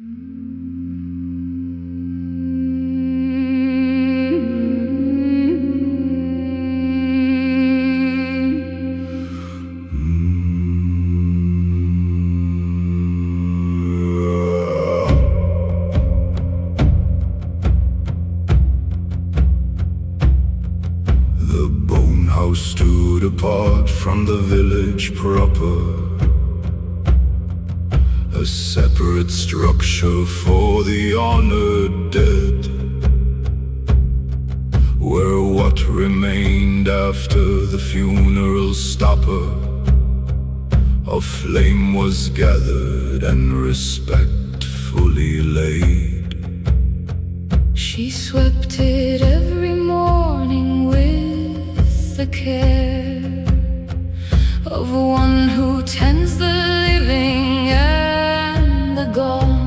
The bone house stood apart from the village proper, a separate structure for the honored dead, where what remained after the funeral stopper, a flame was gathered and respectfully laid. She swept it every morning with the care of one who tends the living and the gone.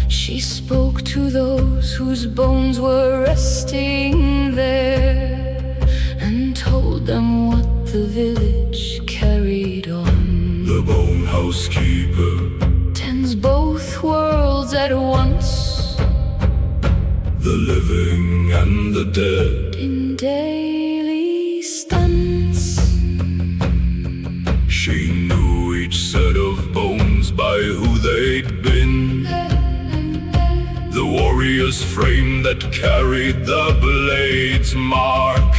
She spoke to those whose bones were resting there, and told them what the village carried on. The bone housekeeper Tends both worlds at once, the living and the dead. in daily stunts. She knew each set of bones by who they'd been, the warrior's frame that carried the blade's mark,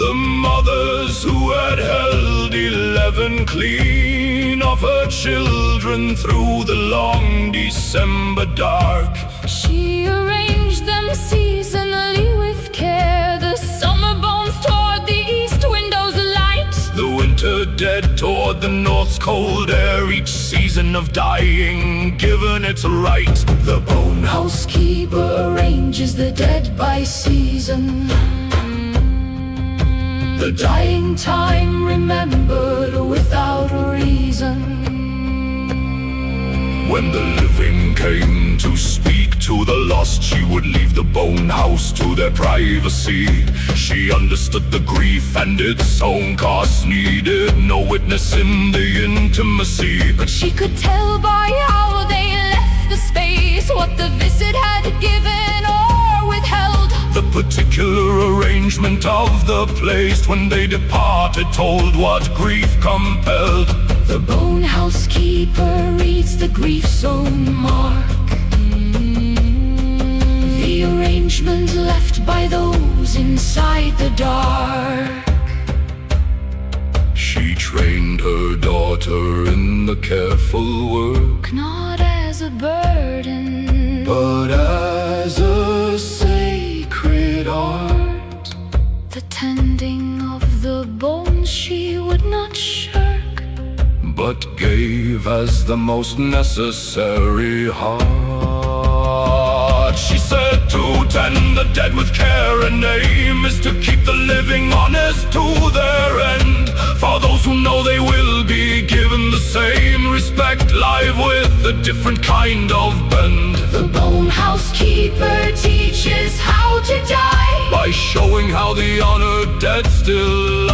the mothers who had held 11 clean of her children through the long December dark. She arranged them seasonally with care, the summer bones toward the east window's light, The winter dead toward the north's cold air, each season of dying given its right. The bone housekeeper arranges the dead by season, the dying time remembered without reason. When the living came to speak to the lost, she would leave the bone house to their privacy. She understood the grief and its own cost, needed no witness in the intimacy. But she could tell by how they left the space what the visit had given or withheld. The particular arrangement of the place when they departed told what grief compelled. The bone housekeeper reads the grief-sown mark, the arrangement left by those inside the dark. She trained her daughter in the careful work, Not as a burden, but as a sacred art. the tending of the bones she would not shirk, but gave as the most necessary heart. She said to tend the dead with care and aim is to keep the living honest to their end. For those who know they will be given the same respect, live with a different kind of bend. the bone housekeeper teaches how to die By showing how the honored dead still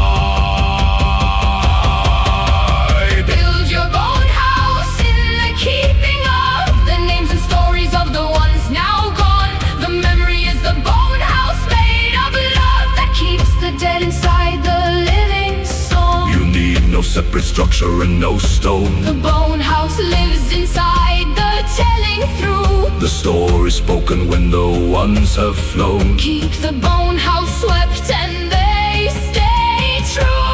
lie. Build your bone house in the keeping of the names and stories of the ones now gone. The memory is the bone house made of love that keeps the dead inside the living song. You need no separate structure and no stone. The bone house lives inside the telling through. The story spoken when the ones have flown. Keep the bone house swept and they stay true.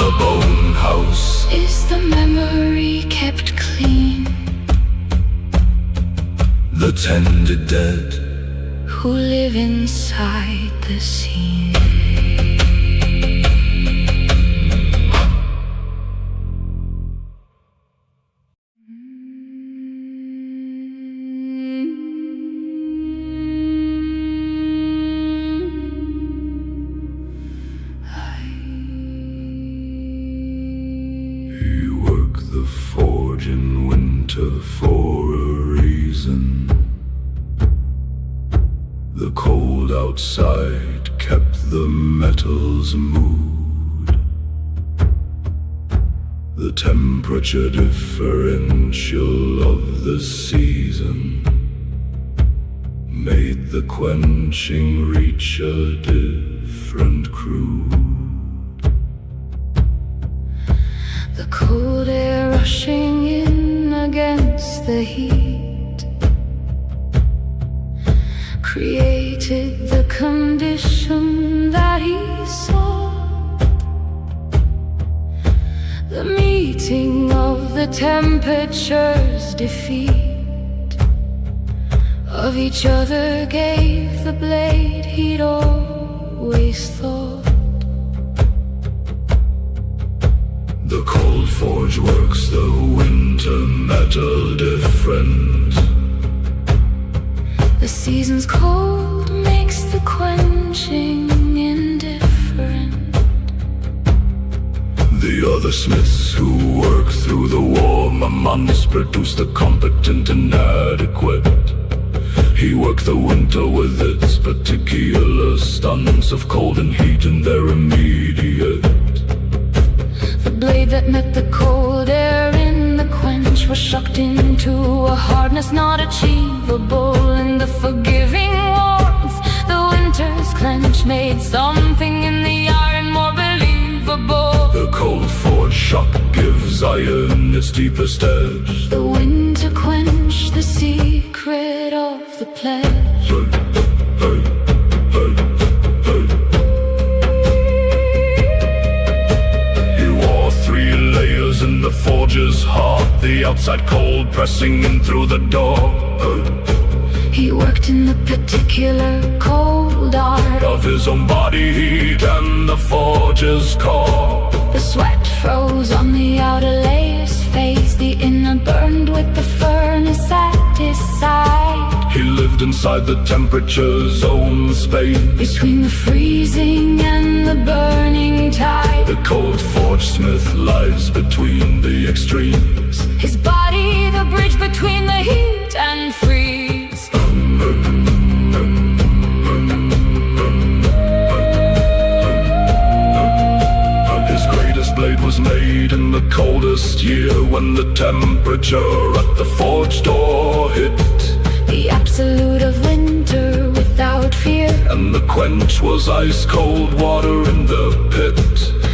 The bone house Is the memory kept clean, the tended dead who live inside the scene. He worked the forge in winter for a reason. The cold outside kept the metals moved. The temperature differential of the season made the quenching reach a different crew. The cold air rushing in against the heat created the condition that he saw. The meeting of the temperatures, defeat of each other gave the blade he'd always thought. The cold forge works the winter metal different. The season's cold makes the quenching indifferent. The other smiths who work through the warmer months produce the competent and adequate. He worked the winter with its particular stunts of cold and heat in their immediate. The blade that met the cold air in the quench was shocked into a hardness not achievable in the forgiving warmth. The winter's clench made something in the iron more believable. The cold forge shock gives iron its deepest edge. The winter quench, the secret of the pledge. In the forge's heart, the outside cold pressing in through the door. He worked in the particular cold art of his own body heat and the forge's core. The sweat froze on the outer layer's face, the inner burned with the furnace at his side. He lived inside the temperature zone space, between the freezing and the burning tide. The cold forge smith lies between the extremes, his body the bridge between the heat and freeze. His greatest blade was made in the coldest year, when the temperature at the forge door hit the absolute of winter without fear, and the quench was ice cold water in the pit.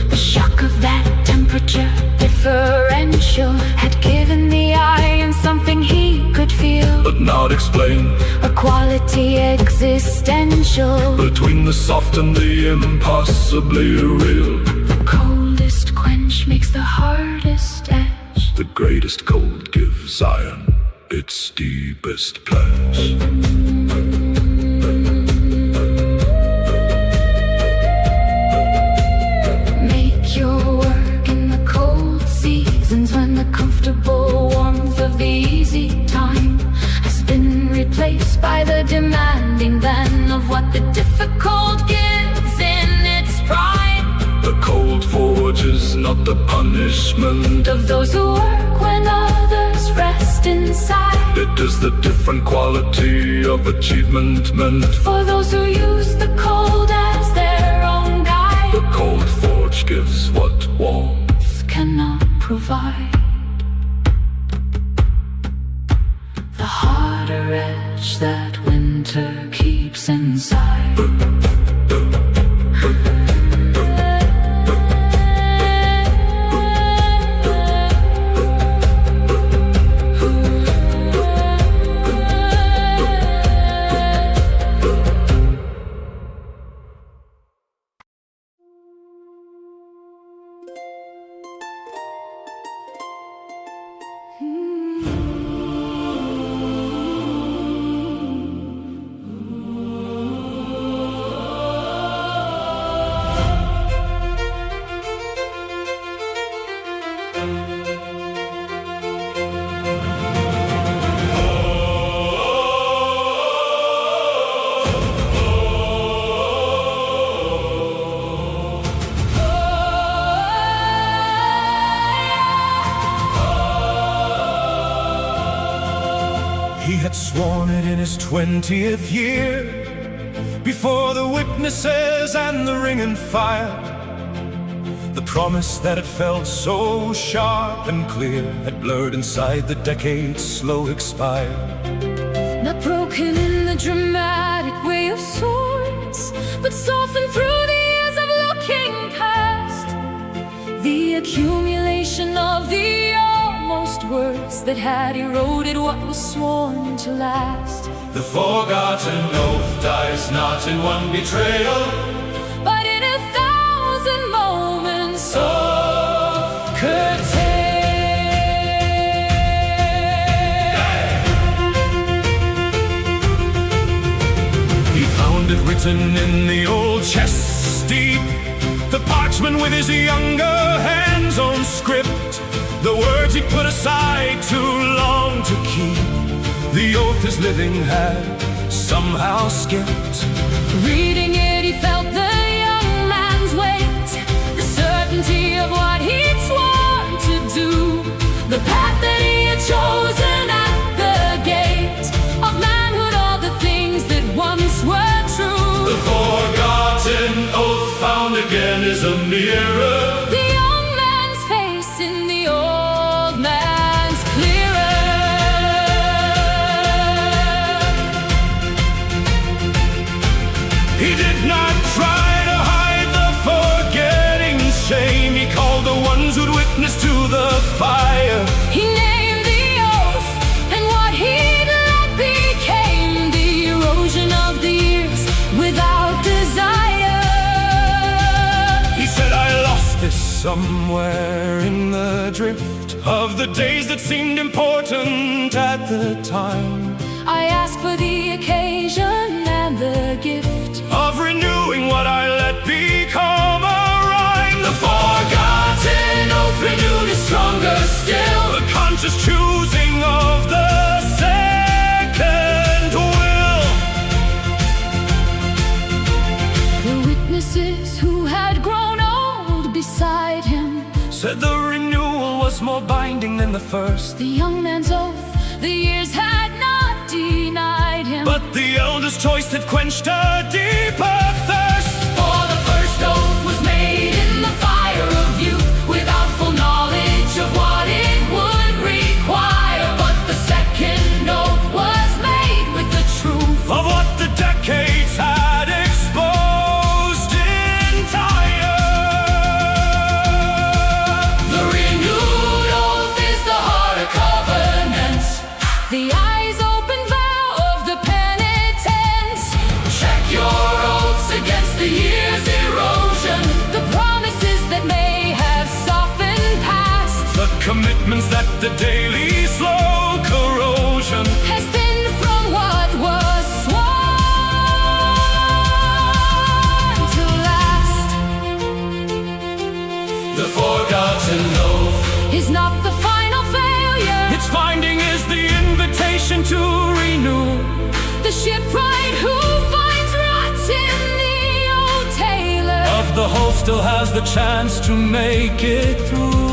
The shock of that temperature differential had given the iron something he could feel, but not explain, a quality existential, between the soft and the impossibly real. The coldest quench makes the hardest edge. The greatest cold gives iron its deepest pledge. Make your work in the cold seasons, when the comfortable warmth of the easy time has been replaced by the demanding then of what the difficult gives in its prime. The cold forge is not the punishment of those who work when others rest inside. It is the different quality of achievement meant for those who use the cold as their own guide. The cold forge gives what warmth cannot provide. The harder edge that winter keeps inside. He had sworn it in his 20th year, before the witnesses and the ringing fire, The promise that had felt so sharp and clear had blurred inside the decades slow expire. Not broken in the dramatic way of sorts, but softened through the years of looking past. The accumulation of the almost words that had eroded what was sworn to last. The forgotten oath dies not in one betrayal, but in 1,000 moments of curtail. He found it written in the old chest deep, the parchment with his younger hand's own script, the words he put aside too long to keep. The oath his living had somehow skipped. Reading it, he felt the young man's weight, the certainty of what he'd sworn to do, the path that he had chosen at the gate of manhood, all the things that once were true. The forgotten oath found again is a mirror. The young man's face in the old man's clearer. He did not try to hide the forgetting shame. He called the ones who'd witnessed to the fire. He named the oath, and what he'd let became the erosion of the years without desire. He said, I lost this somewhere in the drift of the days that seemed important at the time. I ask for the occasion and the gift of renewing what I let become a rhyme. The forgotten oath renewed is stronger still, the conscious choosing of the second will. The witnesses who had grown old beside him said the renewal was more binding than the first. the young man's oath the years had not denied him, but the eldest choice had quenched a deeper thirst. for the first oath was made in the fire of youth, without full knowledge of what it would require. But the second oath was made with the truth of what the decades had exposed entire. The renewed oath is the heart of covenants, the eyes open vow of the penitent. Check your oaths against the year's erosion, the promises that may have softened past, The commitments that the daily slow corrosion has thinned from what was sworn to last. the forgotten oath. Is not the final failure, Its finding is the invitation to renew. the shipwright who finds rot in the old tailor Of the whole still has the chance to make it through.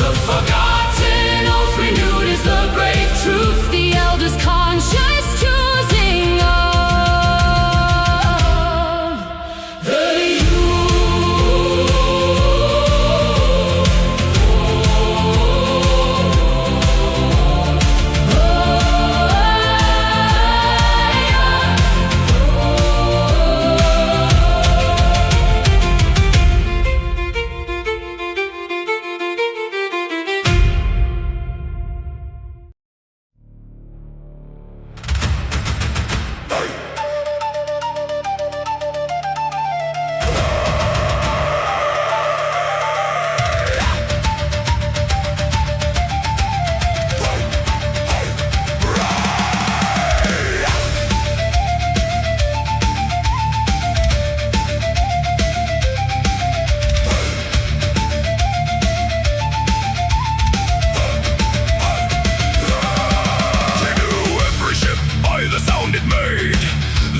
The forgotten oath renewed is the brave truth, the elders' conscious choosing of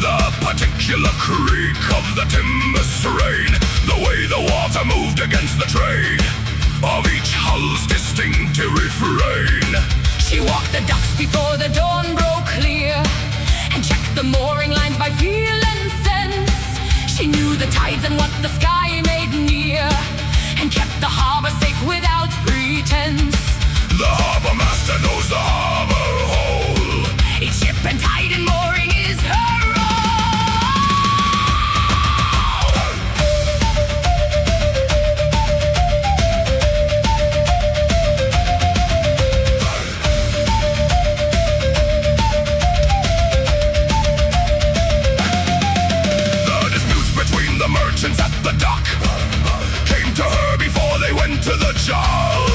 the particular creak of the timber strain, the way the water moved against the trade of each hull's distinctive refrain. She walked the docks before the dawn broke clear, and checked the mooring lines by feel and sense. She knew the tides and what the sky made near, and kept the harbor safe without pretense. The harbor master knows the harbor hole. Each ship and tide and mooring is her at the dock came to her before they went to the jar.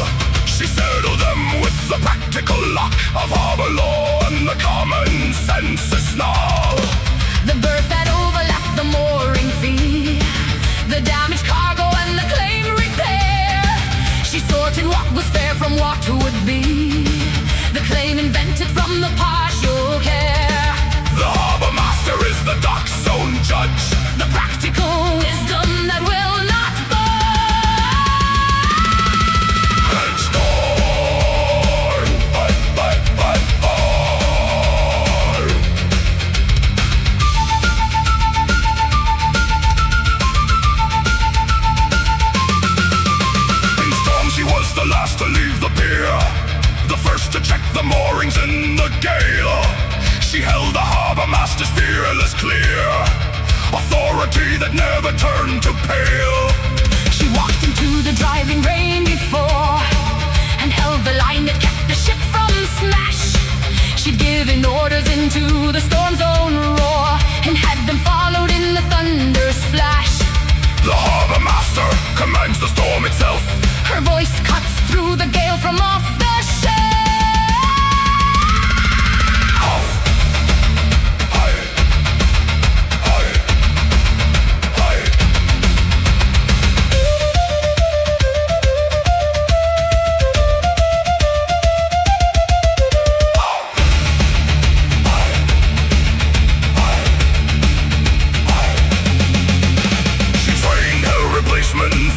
She settled them with the practical lock of harbor law and the common sense snarl. The berth that overlapped the mooring fee, the damaged cargo and the claim repair. She sorted what was fair from what would be, the claim invented from the partial care. The harbor master is the dock's own judge, the practical wisdom that will not budge. In storm she was the last to leave the pier, the first to check the moorings in the gale. She held the harbor master's fearless clear, authority that never turned to pale. She walked into the driving rain before, and held the line that kept the ship from smash. She'd given orders into the storm's own roar, and had them followed in the thunder's flash. The harbor master commands the storm itself. Her voice cuts through the gale from off the shelf.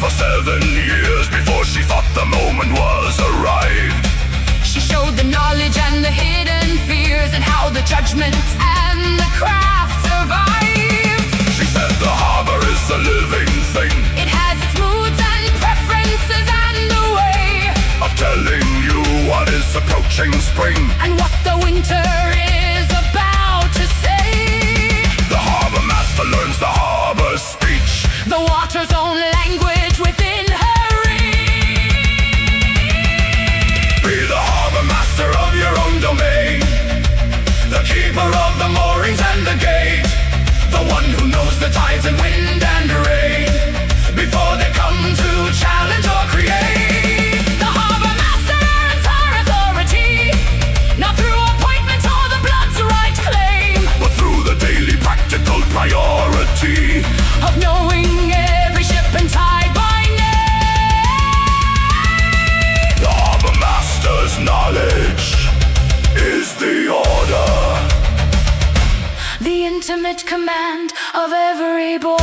For 7 years before she thought the moment was arrived. She showed the knowledge and the hidden fears, and how the judgment and the craft survived. She said the harbor is a living thing. It has its moods and preferences and a way of telling you what is approaching spring, and what the winter is about to say. The harbor master learns the harbor's speech, the water's own language within her reach. Be the harbor master of your own domain, the keeper of the moorings and the gate, the one who knows the tides and wind and rain before they come to challenge or create. The harbor master earns her authority, not through appointment or the blood's right claim, but through the daily practical priority of knowing every ship and tide by name. The harbor master's knowledge is the order, the intimate command of every border.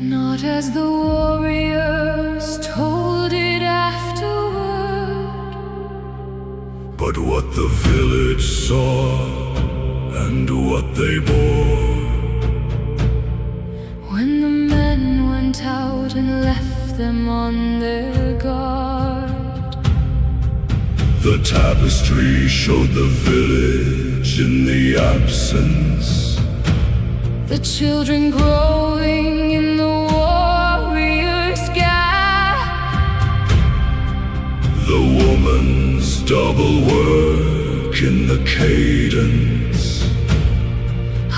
Not as the warriors told it afterward, but what the village saw and what they bore. When the men went out and left them on their guard, the tapestry showed the village in the absence, the children growing in the warrior's gap, the woman's double work in the cadence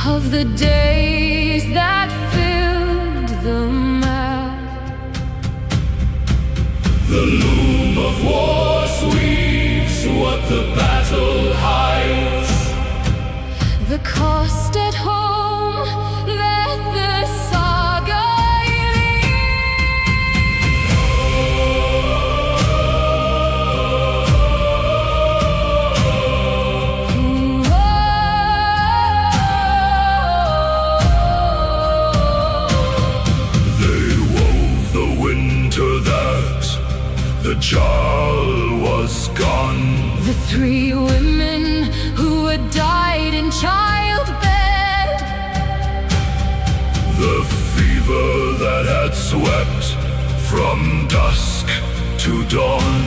of the days that filled the map. The loom of war sweeps what the battle hides, the cost at home that the saga leaves. the Jarl was gone. The three women who had died in childbed, The fever that had swept from dusk to dawn,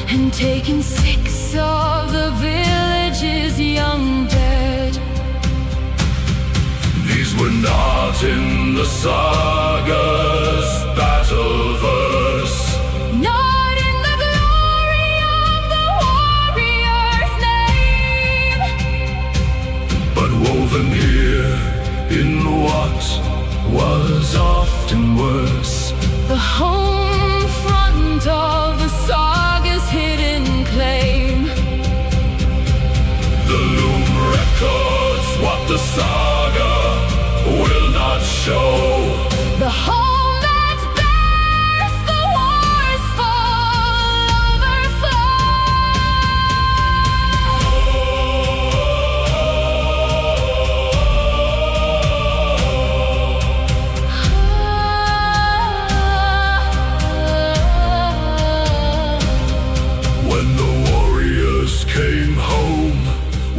and taken 6 of the village's young dead. these were not in the saga's battle verse, Not in the glory of the warrior's name, but woven here in what was often worse. the home front of the saga's hidden claim. The loom records what the saga will not show. The home that bears the war's full overflow. When the warriors came home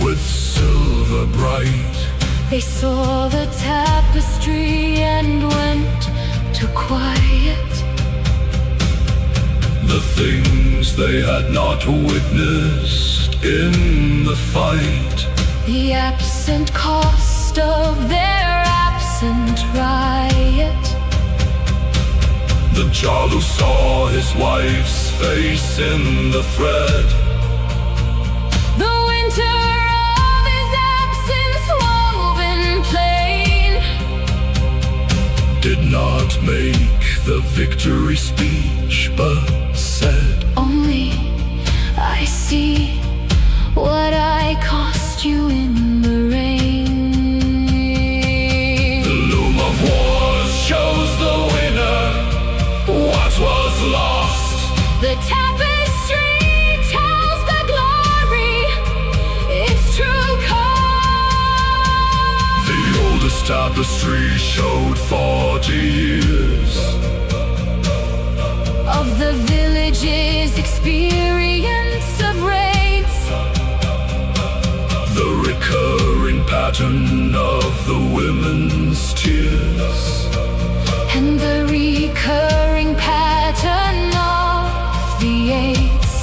with silver bright, They saw the tapestry and went to quiet. the things they had not witnessed in the fight, The absent cost of their absent riot. the Jarl who saw his wife's face in the thread, The winter of his absence woven plain, did not make the victory speech, but said, only I see what I cost you in the rain. the loom of wars shows the winner what was lost. The tapestry tells the glory, its true cause. The oldest tapestry showed 40 years Of the village's experience of raids, the recurring pattern of the women's tears, and the recurring pattern of the AIDS.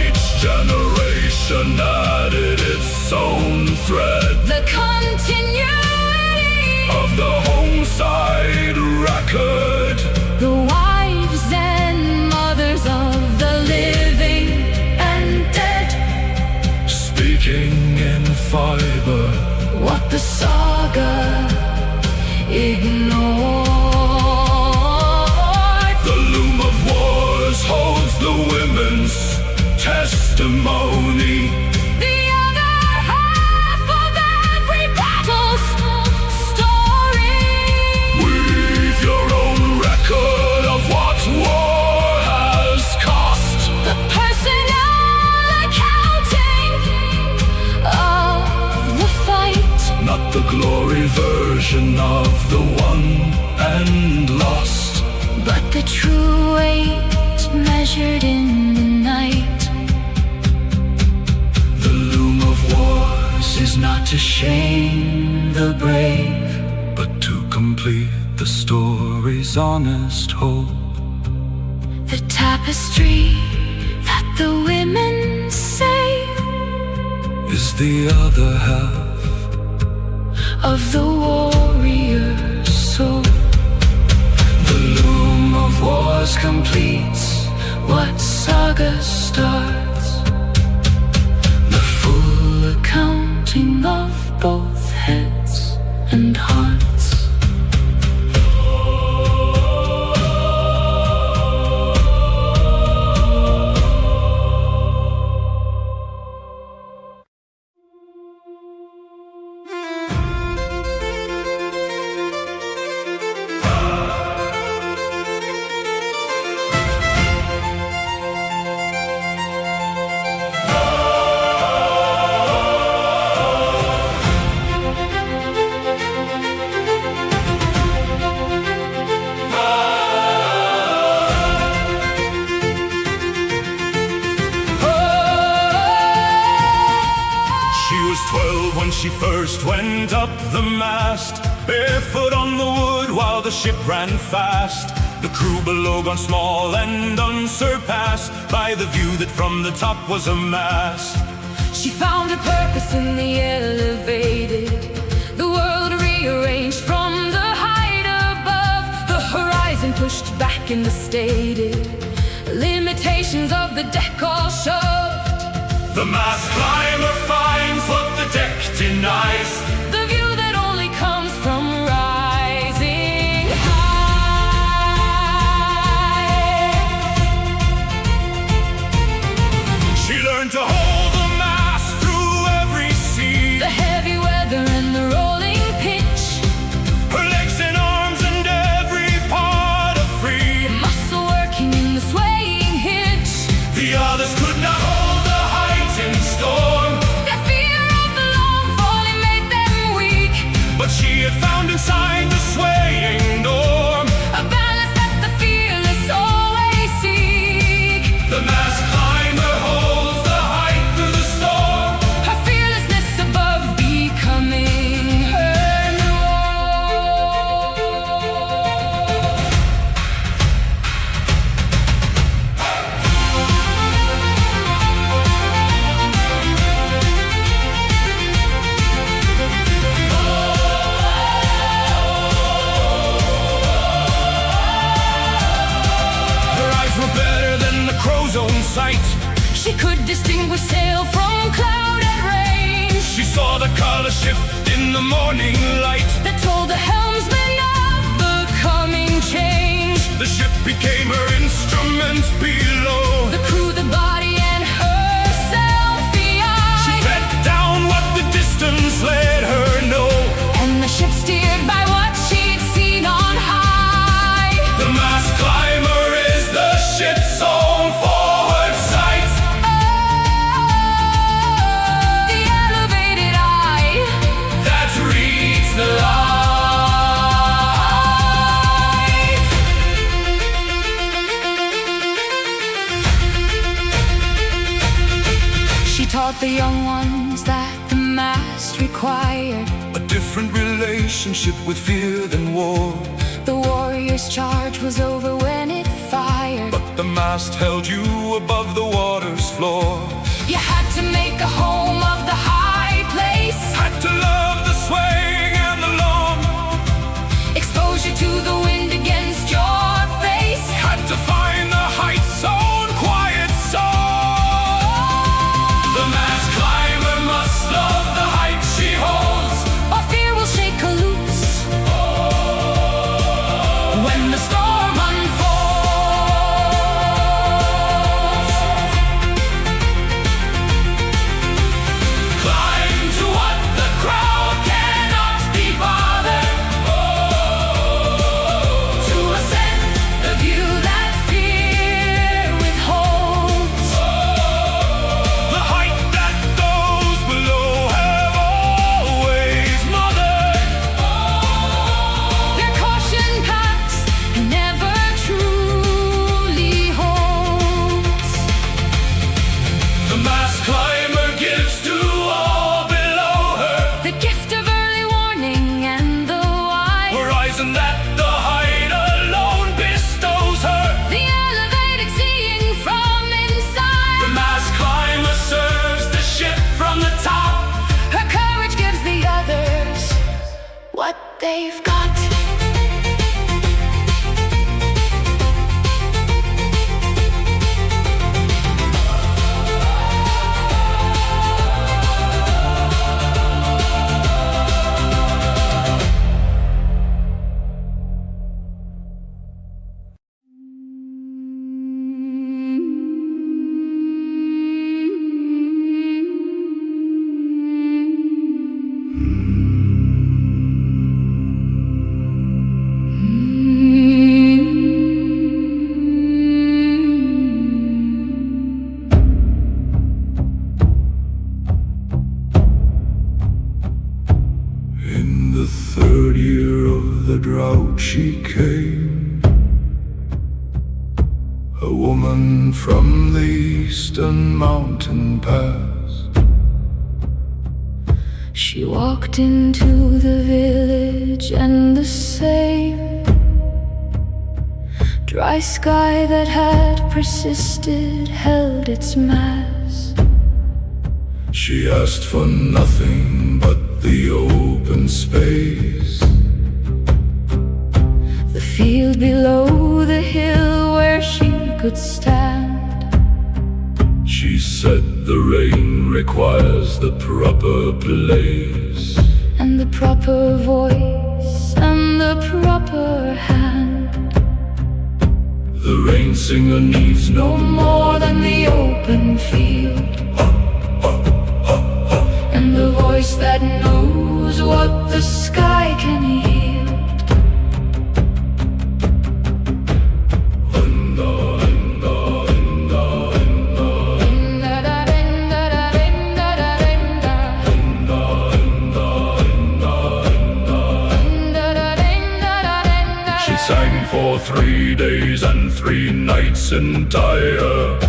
each generation added its own thread The continuity of the homeside record. The wives and mothers of the living and dead, Speaking in fiber, what the saga ignored. the loom of wars holds the women's testimony. The other half of every battle's story. Weave your own record of what war has cost. The personnel accounting of the fight, Not the glory version of the won and lost, but the true weight measured in the night. the loom of wars is not to shame the brave, but to complete the story's honest hope. The tapestry that the women say Is the other half of the warrior's soul. the loom of wars completes What saga starts? the full Accounting of both heads and hearts. she first went up the mast, barefoot on the wood while the ship ran fast. The crew below gone small and unsurpassed by the view that from the top was amassed. She found her purpose in the elevated, the world rearranged from the height above, the horizon pushed back in the stated, limitations of the deck all shoved. The mast climber finds what the deck denies, the view that only comes from rising high. She learned to hold the mast through every sea, the heavy weather and the rolling pitch, her legs and arms and every part are free, muscle working in the swaying hitch. The others could not hold the height in storm, Their fear of the long falling made them weak, but she had found inside the swaying norm a balance that the fearless always seek. the mast climber holds the height through the storm. Her fearlessness above becoming her norm. Her eyes were better than the crow's own sight. She could distinguish sail from cloud at range, She saw the color shift in the morning light. that told the helmsman of the coming change. The ship became her instrument below. The crew, the body, and herself the eye. She fed down what the distance let her know. And the ship steered by what she'd seen on high. The mast climber is the ship's own forward sight. The elevated eye That reads the light. She taught the young ones that the mast required, A different relationship with fear than war. the warrior's charge was over when it fired. But the mast held you above the water's floor. You had to make a home of the high place, Had to love the swaying and the long. exposure to the wind against your face. Had to find the height's own quiet song. The mast climber must love the height she holds, Or fear will shake her loose when the storm unfolds. climb to what the crowd cannot be bothered, To ascend the view that fear withholds. the height that those below have always mothered. Their caution packs and never truly holds. The mast climber gives to all below her The gift of early warning and the wise. horizon that the height alone bestows her. The elevated seeing from The inside. mast climber serves the ship from the top. Her courage gives the others what they've got. drought she came, a woman from the eastern mountain pass. She walked into the village and the same dry sky that had persisted held its mass. She asked for nothing but the open space, the field below the hill where she could stand. She said the rain requires the proper place, and the proper voice, and the proper hand. The rain singer needs no more than the open field, and the voice that knows what the sky can yield. Sang for 3 days and 3 nights entire,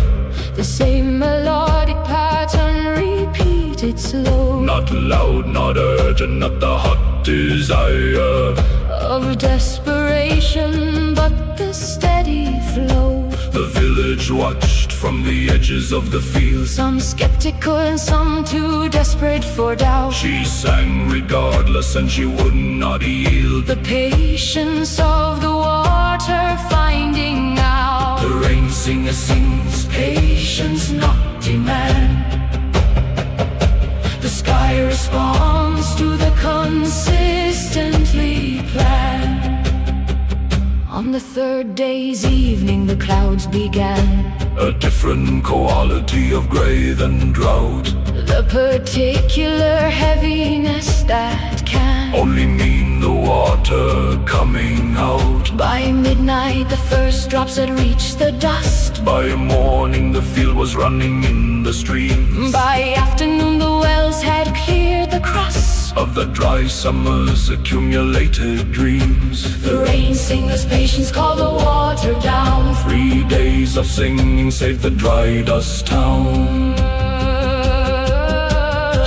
the same melodic pattern repeated slow, not loud, not urgent, not the hot desire of desperation, but the steady flow. The village watched from the edges of the field, some skeptical and some too desperate for doubt. She sang regardless and she would not yield. The patience of the water finding out. The rain singer sings patience, not demand. The sky responds to the consistently planned. On the 3rd day's evening the clouds began, a different quality of gray than drought, the particular heaviness that can only mean the water coming out. By midnight the first drops had reached the dust, by morning the field was running in the streams, by afternoon the wells had cleared the crust of the dry summer's accumulated dreams. The rain singer's patience called the water down. 3 days of singing saved the dry dust town.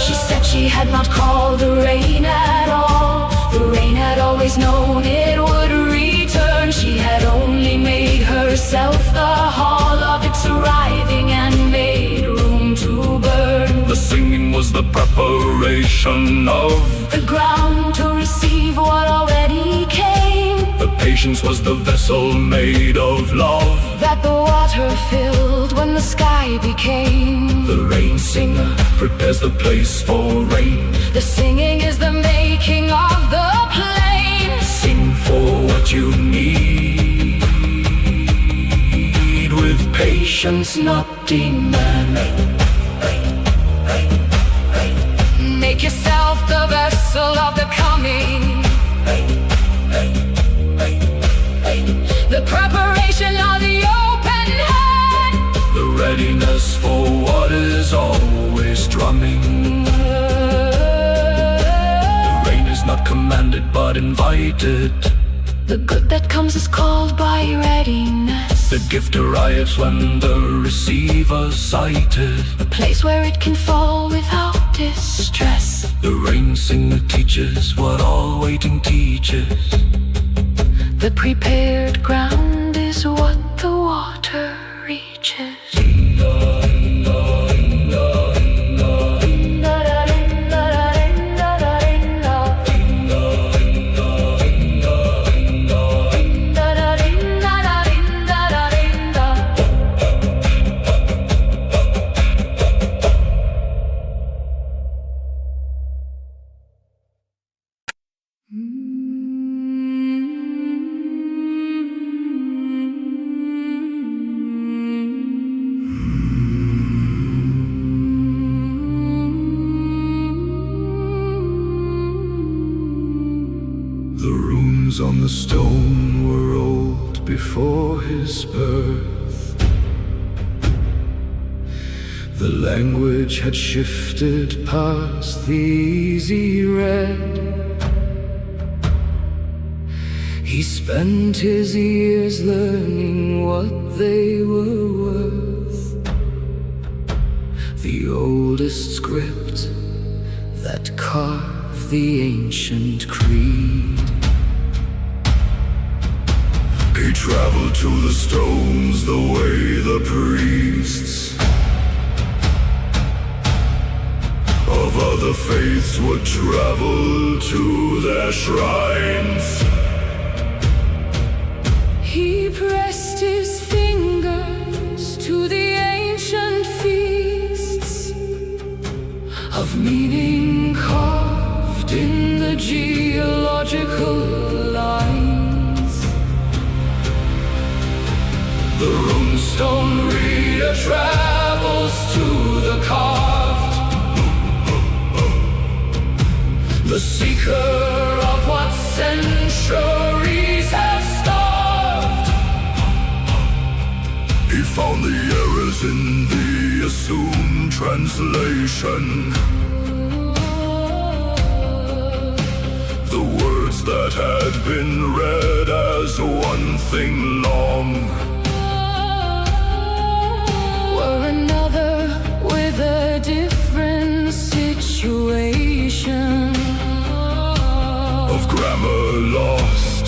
She said she had not called the rain at all. The rain had always known it would return. She had only made herself the hall of its arriving and made room to burn. The singing was the preparation of the ground to receive what already came. The patience was the vessel made of love that the water filled when the sky became. The rain singer prepares the place for rain. The singing is the making of the plain. Sing for what you need, with patience, not demand. Make yourself the vessel of the coming, the preparation of the open hand, the readiness for what is always drumming. The rain is not commanded but invited. The good that comes is called by readiness. The gift arrives when the receiver's sighted, a place where it can fall without distress. The rain singer teaches what all waiting teaches. The prepared ground is what the water reaches. On the stone were old before his birth. The language had shifted past the easy read. He spent his years learning what they were worth. The oldest script that carve the ancient creed. He traveled to the stones the way the priests of other faiths would travel to their shrines. He pressed his fingers to the ancient feasts of meaning carved in the geological lines. The runestone reader travels to the carved, the seeker of what centuries have starved. He found the errors in the assumed translation, the words that had been read as one thing long were another with a different situation. of grammar lost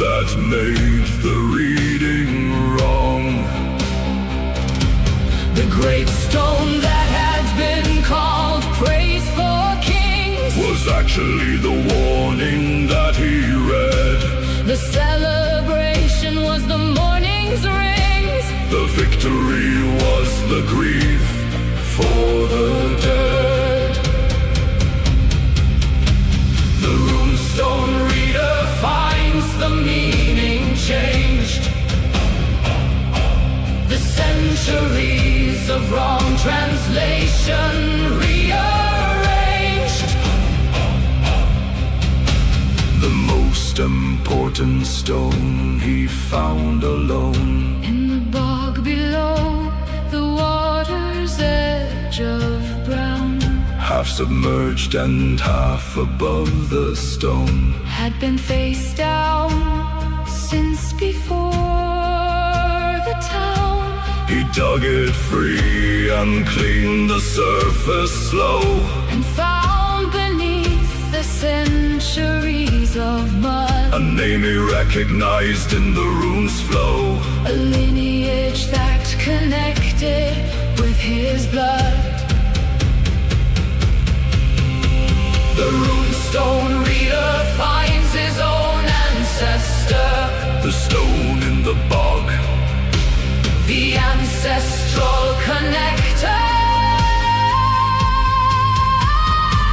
that made the reading wrong. The great stone that had been called praise for kings Was actually the warning that he read. The celebration was the morning's rings. The victory was the grief for the dead. The runestone reader finds the meaning changed. The centuries of wrong translation rearranged. The most important stone he found alone In the bog below, the water's edge of brown half submerged and half above the stone. had been face down since before the town. He dug it free and cleaned the surface slow. And found beneath the centuries of mud A name he recognized in the rune's flow. a lineage that connected with his blood. The runestone reader finds his own ancestor, The stone in the bog, the ancestral connector.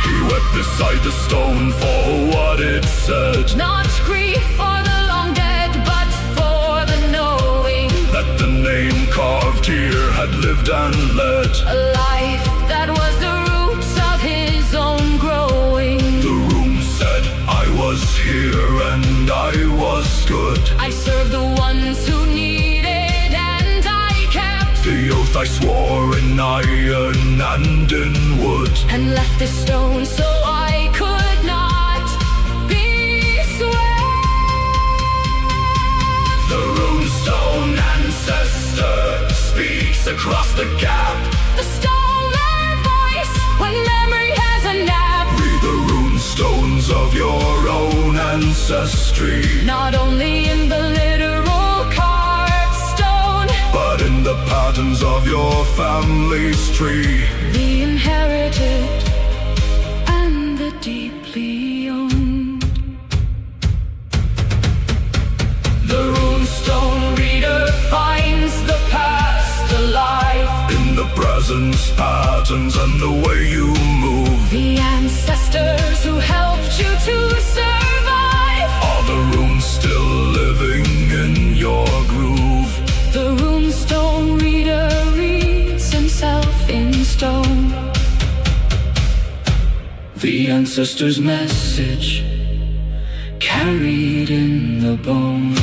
he wept beside the stone for what it said. Not grief for the long dead, but for the knowing. That the name carved here had lived and led. A life that was the roots of his own growing. The rune said, I was here and I was good. I served the ones who needed, and I kept, The oath I swore in iron and in wood. and left the stone so I could not be swept. The runestone ancestor speaks across the gap. The stolen voice when memory has a nap. Read the runestones of your own ancestry, Not only in the literal carved stone, but in the patterns of your family's tree. the inherited and the deeply owned. The runestone reader finds the past alive. In the presence, patterns, and the way you move. The ancestors who helped you to survive. Are the runes still living in your groove? The runestone reader reads himself in stone. The ancestor's message carried in the bone.